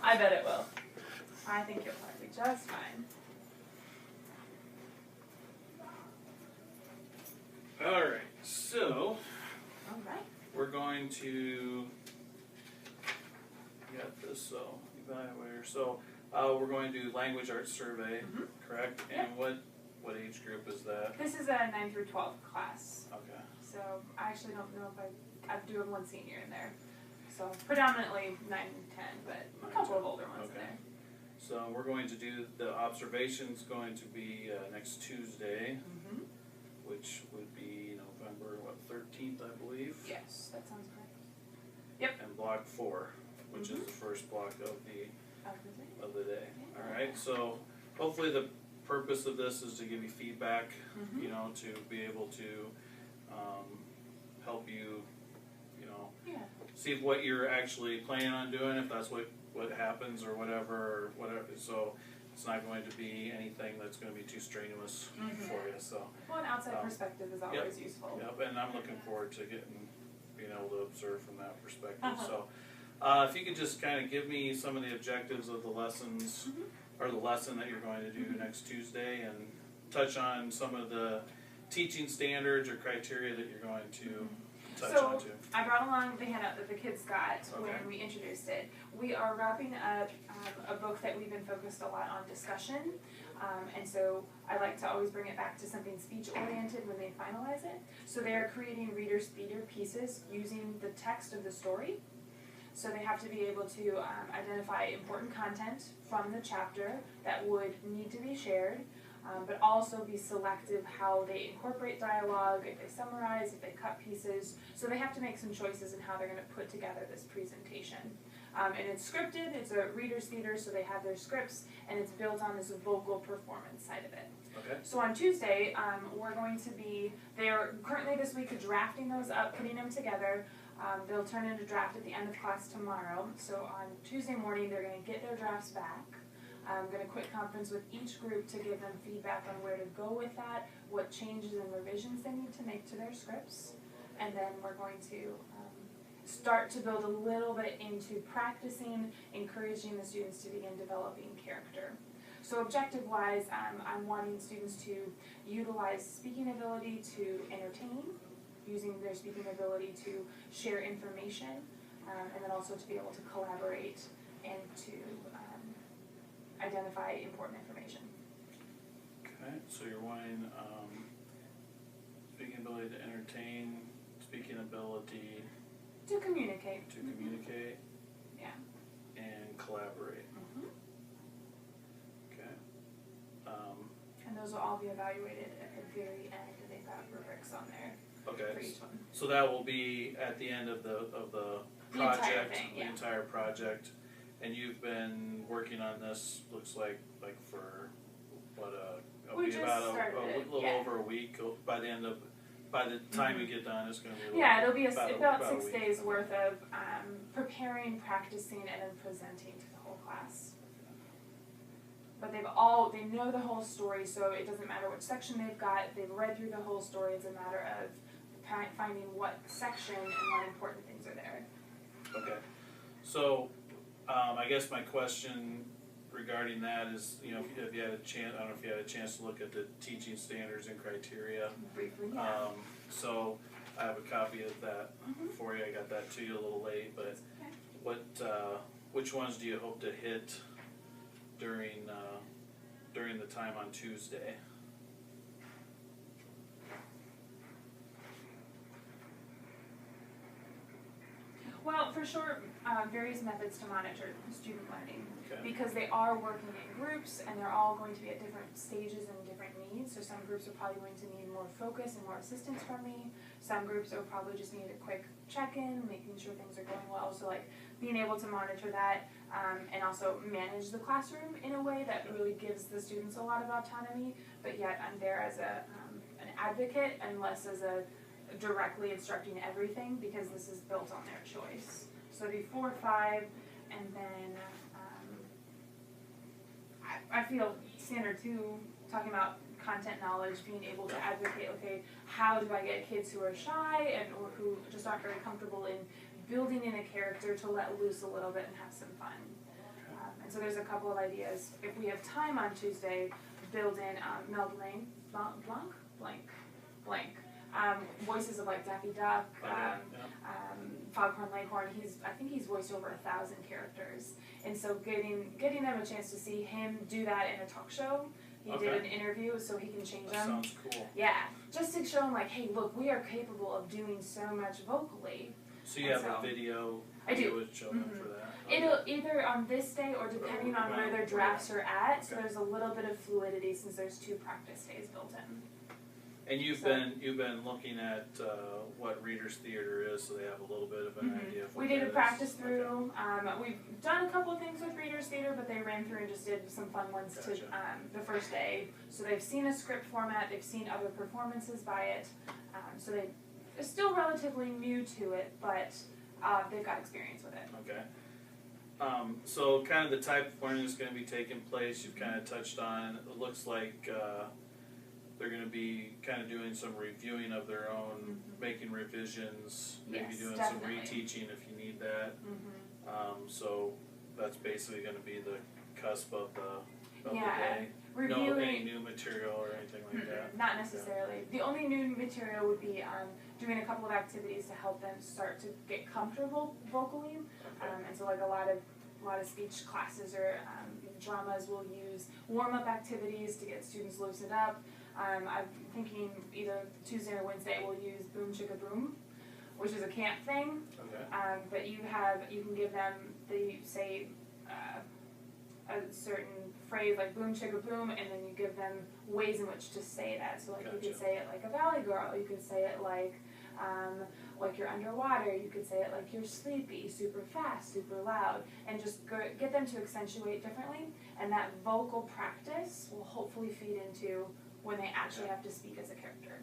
I bet it will. I think you'll probably be just fine. Alright, so Alright. we're going to get this, so evaluator. So we're going to do language arts survey, correct? Yep. And what age group is that? This is a 9 through 12 class. Okay. So I actually don't know if I do have one senior in there. So predominantly 9 and 10, but a couple of older ones in there. So we're going to do, the observation's going to be next Tuesday, which would be November, 13th, I believe? Yes, that sounds correct. Yep. And block 4, which is the first block of the day. Alright, so hopefully the purpose of this is to give you feedback, to be able to help you, see what you're actually planning on doing, if that's what happens or whatever. So it's not going to be anything that's going to be too strenuous for you. So well, an outside perspective is always useful. Yep, and I'm looking forward to being able to observe from that perspective. So if you could just kind of give me some of the objectives of the lessons, or the lesson that you're going to do next Tuesday, and touch on some of the teaching standards or criteria that you're going to touch on to. I brought along the handout that the kids got when we introduced it. We are wrapping up a book that we've been focused a lot on discussion, and so I like to always bring it back to something speech-oriented when they finalize it. So they are creating reader's theater pieces using the text of the story. So they have to be able to identify important content from the chapter that would need to be shared, but also be selective how they incorporate dialogue, if they summarize, if they cut pieces. So they have to make some choices in how they're going to put together this presentation. And it's scripted, it's a reader's theater, so they have their scripts, and it's built on this vocal performance side of it. Okay. So on Tuesday, we're going to be, they're currently this week drafting those up, putting them together. They'll turn into draft at the end of class tomorrow. So on Tuesday morning, they're going to get their drafts back. I'm going to quick conference with each group to give them feedback on where to go with that, what changes and revisions they need to make to their scripts. And then we're going to start to build a little bit into practicing, encouraging the students to begin developing character. So objective-wise, I'm wanting students to utilize speaking ability to entertain, using their speaking ability to share information, and then also to be able to collaborate and to identify important information. Okay, so you're wanting speaking ability to entertain, speaking ability to communicate. Yeah. And collaborate. Okay. And those will all be evaluated at the very end. They've got rubrics on there. Okay. For each one. So that will be at the end of the project, the entire project. And you've been working on this, looks like for what a over a week. By the time you get done, it's going to be it'll be about 6 days worth of preparing, practicing, and then presenting to the whole class. But they know the whole story, so it doesn't matter which section they've got. They've read through the whole story. It's a matter of finding what section and what important things are there. Okay, so I guess my question regarding that is, if you had a chance, I don't know if you had a chance to look at the teaching standards and criteria. Briefly, yeah. So I have a copy of that for you. I got that to you a little late, but which ones do you hope to hit during the time on Tuesday? Well, for sure, various methods to monitor student learning, because they are working in groups and they're all going to be at different stages and different needs. So some groups are probably going to need more focus and more assistance from me. Some groups will probably just need a quick check-in, making sure things are going well. So like being able to monitor that and also manage the classroom in a way that really gives the students a lot of autonomy, but yet I'm there as an advocate and less as a directly instructing everything, because this is built on their choice. So it'd be 4 or 5, and then I feel standard 2, talking about content knowledge, being able to advocate, okay, how do I get kids who are shy or who just aren't very comfortable in building in a character to let loose a little bit and have some fun. And so there's a couple of ideas. If we have time on Tuesday, build in Mel Blanc, voices of like Daffy Duck, Foghorn Leghorn. I think he's voiced over 1,000 characters, and so getting them a chance to see him do that in a talk show. He did an interview, so he can change them. Sounds cool. Yeah, just to show him like, hey, look, we are capable of doing so much vocally. So you have a video. I do. You would show them for that. Okay. It'll either on this day or depending on where their drafts are at. So there's a little bit of fluidity since there's 2 practice days built in. And you've been looking at what Readers Theater is, so they have a little bit of an idea of what we did a practice is. through. We've done a couple of things with Readers Theater, but they ran through and just did some fun ones to the first day. So they've seen a script format, they've seen other performances by it. So they're still relatively new to it, but they've got experience with it. Okay. So kind of the type of learning that's going to be taking place, you've kind of touched on. It looks like they're going to be kind of doing some reviewing of their own, making revisions, maybe doing some reteaching if you need that. So that's basically going to be the cusp of the day. Reviewing, no any new material or anything like that? Not necessarily. The only new material would be doing a couple of activities to help them start to get comfortable vocally. And so like a lot of speech classes or dramas will use warm-up activities to get students loosened up. I'm thinking either Tuesday or Wednesday we'll use Boom Chicka Boom, which is a camp thing. But you can give them a certain phrase like boom chicka boom, and then you give them ways in which to say that. So like you could say it like a valley girl, you could say it like you're underwater, you could say it like you're sleepy, super fast, super loud, and just get them to accentuate differently. And that vocal practice will hopefully feed into when they actually have to speak as a character.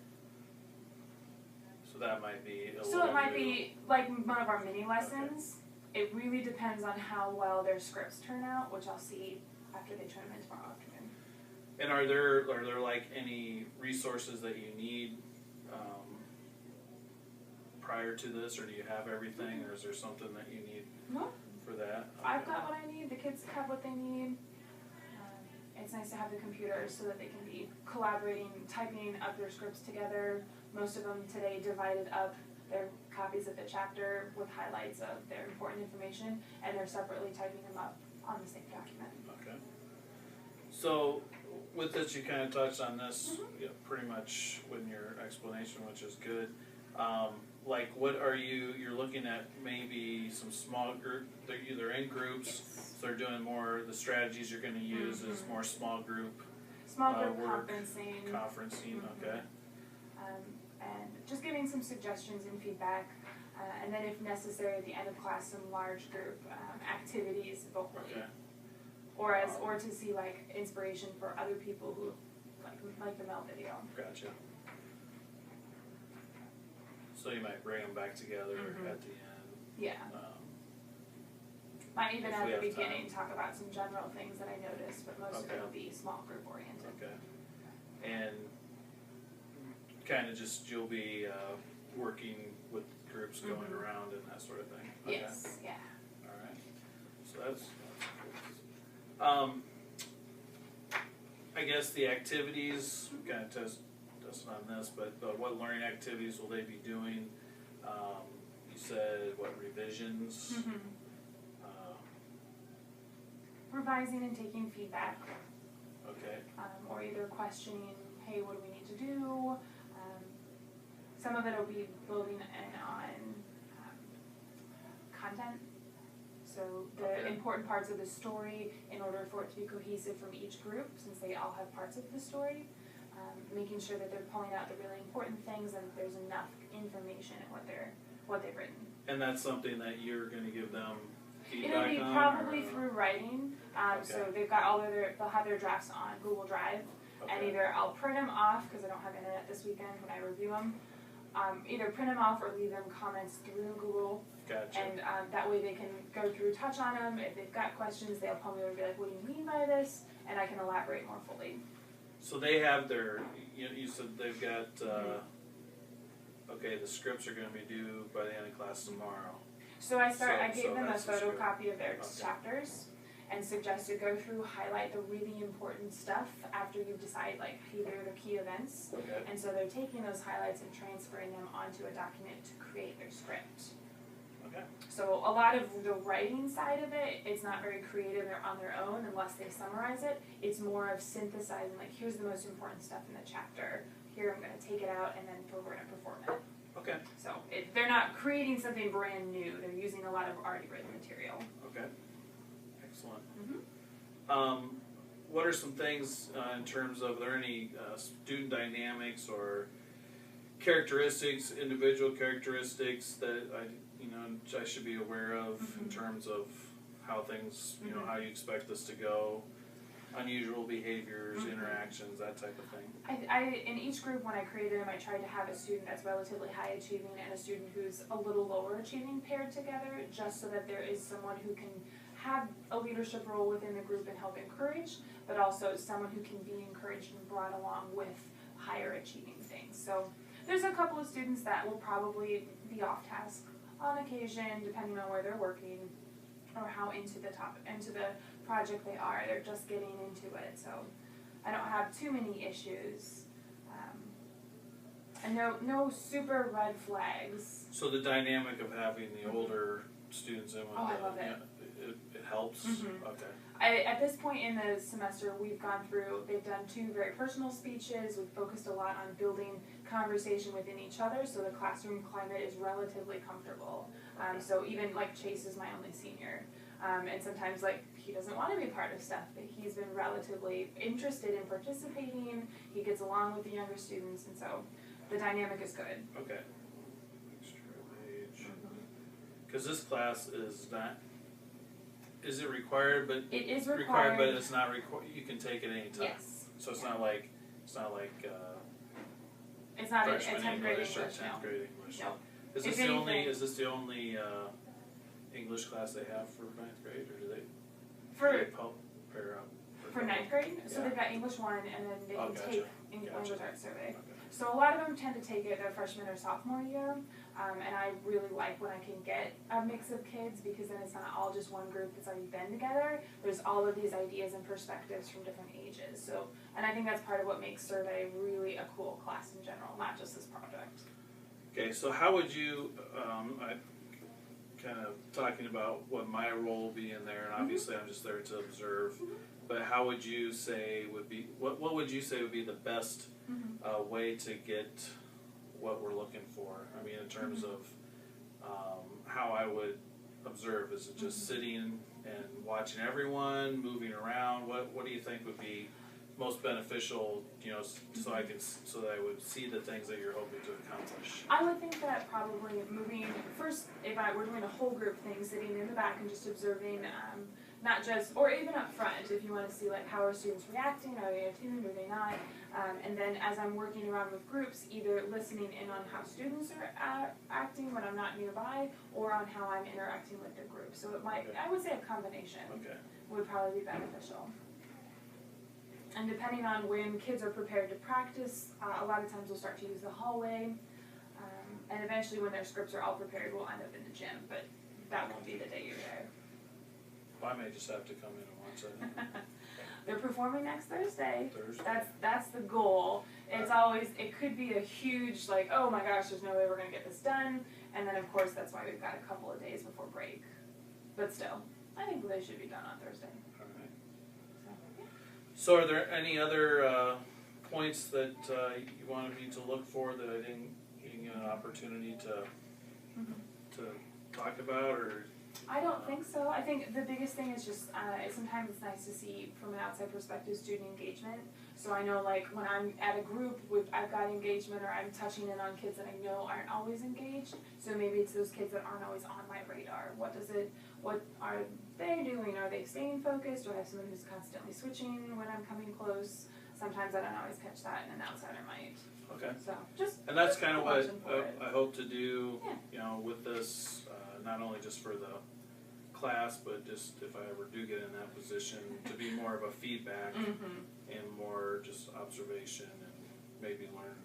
So that might be it might be like one of our mini lessons. It really depends on how well their scripts turn out, which I'll see after they turn them in tomorrow afternoon. And are there like any resources that you need prior to this, or do you have everything, or is there something that you need for that? I've got what I need. The kids have what they need. It's nice to have the computers so that they can be collaborating, typing up their scripts together. Most of them today divided up their copies of the chapter with highlights of their important information, and they're separately typing them up on the same document. Okay. So with this, you kind of touched on this pretty much in your explanation, which is good. Like what are you're looking at maybe some small group, they're in groups, so they're doing more, the strategies you're going to use is more small group work, conferencing, okay. And just giving some suggestions and feedback, and then if necessary at the end of class some large group activities vocally, or to see like inspiration for other people who like the Mel video. Gotcha. So you might bring them back together at the end. Yeah. Might even at the beginning talk about some general things that I noticed, but most of it will be small group oriented. Okay. And kind of just you'll be working with groups going around and that sort of thing. Okay. Yes. Yeah. All right. So that's cool. I guess the activities kind of testing on this, but what learning activities will they be doing? You said what revisions? Revising and taking feedback. Okay. Or either questioning, hey, what do we need to do? Some of it will be building on content. So the important parts of the story, in order for it to be cohesive from each group, since they all have parts of the story, making sure that they're pulling out the really important things and there's enough information in what they've written. And that's something that you're going to give them feedback on? It'll be probably through writing. So they've got they'll have their drafts on Google Drive, and either I'll print them off because I don't have internet this weekend when I review them. Either print them off or leave them comments through Google. Gotcha. And that way they can go through, touch on them. If they've got questions, they'll probably be like, what do you mean by this? And I can elaborate more fully. So they have their, you said they've got, the scripts are going to be due by the end of class tomorrow. So I gave them a photocopy of their chapters, and suggested go through, highlight the really important stuff after you decide like either the key events. Okay. And so they're taking those highlights and transferring them onto a document to create their script. Okay. So a lot of the writing side of it, it's not very creative or on their own unless they summarize it. It's more of synthesizing, like here's the most important stuff in the chapter. Here I'm going to take it out and then we're going to perform it. Okay. So they're not creating something brand new. They're using a lot of already written material. Okay. Excellent. Mm-hmm. What are some things in terms of, are there any student dynamics or characteristics, individual characteristics that I should be aware of in terms of how things, how you expect this to go, unusual behaviors, interactions, that type of thing? I in each group when I created them, I tried to have a student that's relatively high achieving and a student who's a little lower achieving paired together, just so that there is someone who can have a leadership role within the group and help encourage, but also someone who can be encouraged and brought along with higher achieving things. So there's a couple of students that will probably be off task on occasion, depending on where they're working or how into the project they are. They're just getting into it, so I don't have too many issues. And no super red flags. So the dynamic of having the older students in with I love it. It helps? Okay. At this point in the semester, we've gone through, they've done 2 very personal speeches. We've focused a lot on building conversation within each other, so the classroom climate is relatively comfortable. So even like Chase is my only senior, and sometimes like he doesn't want to be part of stuff, but he's been relatively interested in participating. He gets along with the younger students, and so the dynamic is good. Okay. Extra age. Because this class is not. Is it required? But it is required. But it's not required. You can take it any time. Yes. So it's not like it's not a 10th grade English. Or 10th grade English. No. Is this the only English class they have for 9th grade, or do they? Pair up? For 9th grade, so they've got English 1, and then they can take Language Arts Survey. Okay. So a lot of them tend to take it their freshman or sophomore year, and I really like when I can get a mix of kids, because then it's not all just one group that's already been together. There's all of these ideas and perspectives from different ages. So, and I think that's part of what makes Survey really a cool class in general, not just this project. Okay, so how would you, I kind of talking about what my role will be in there, and obviously I'm just there to observe, but how would you say would be, what would you say would be the best way to get what we're looking for? I mean, in terms of how I would observe, is it just sitting and watching everyone, moving around? What do you think would be most beneficial, so that I would see the things that you're hoping to accomplish? I would think that probably moving, first, if I were doing a whole group thing, sitting in the back and just observing, not just, or even up front, if you want to see like how are students reacting, are they attuned, are they not, and then as I'm working around with groups, either listening in on how students are acting when I'm not nearby, or on how I'm interacting with the group. So it might, I would say a combination would probably be beneficial. And depending on when kids are prepared to practice, a lot of times we'll start to use the hallway, and eventually when their scripts are all prepared, we'll end up in the gym, but that won't be the day you're there. I may just have to come in and watch that. They're performing next Thursday. That's the goal. It's always, it could be a huge, like, oh my gosh, there's no way we're going to get this done, and then of course that's why we've got a couple of days before break. But still, I think they should be done on Thursday. So are there any other points that you wanted me to look for that I didn't get an opportunity to talk about, or? I don't think so. I think the biggest thing is just sometimes it's nice to see from an outside perspective student engagement. So I know like when I'm at a group with I've got engagement, or I'm touching in on kids that I know aren't always engaged. So maybe it's those kids that aren't always on my radar. What are they doing? Are they staying focused? Do I have someone who's constantly switching when I'm coming close? Sometimes I don't always catch that, and an outsider might. Okay. So just. And that's kind of what I hope to do. Yeah. With this, not only just for the class, but just if I ever do get in that position, to be more of a feedback and more just observation, and maybe learn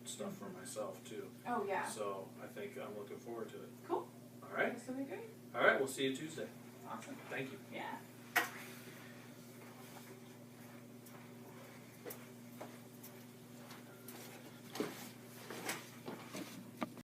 stuff for myself too. Oh yeah. So I think I'm looking forward to it. Cool. All right. This will be great. All right. We'll see you Tuesday. Awesome. Thank you. Yeah.